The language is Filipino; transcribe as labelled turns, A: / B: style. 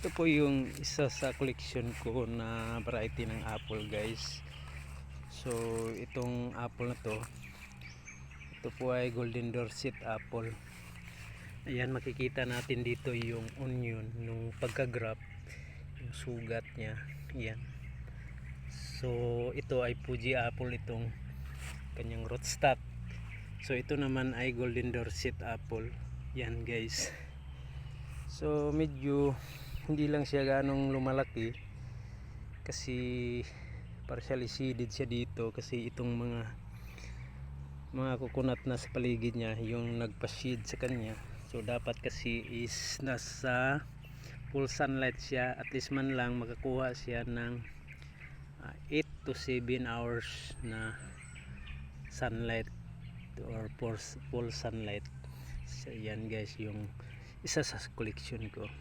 A: Ito po yung isa sa collection ko na variety ng apple, guys. So itong apple na to, ito po ay Golden Dorset apple. Ayan, makikita natin dito yung onion nung pagka-grab, yung sugat niya. Ayan. So ito ay Fuji apple, itong kanyang rootstock. So ito naman ay Golden Dorset apple. Yan, guys. So medyo hindi lang siya ganong lumalaki kasi partially seeded siya dito, kasi itong mga coconut na sa paligid niya yung nagpa-seed sa kanya. So dapat kasi is nasa full sunlight siya, at least man lang makakuha siya ng 8 to 7 hours na sunlight or full sunlight. So yan, guys, yung isa sa collection ko.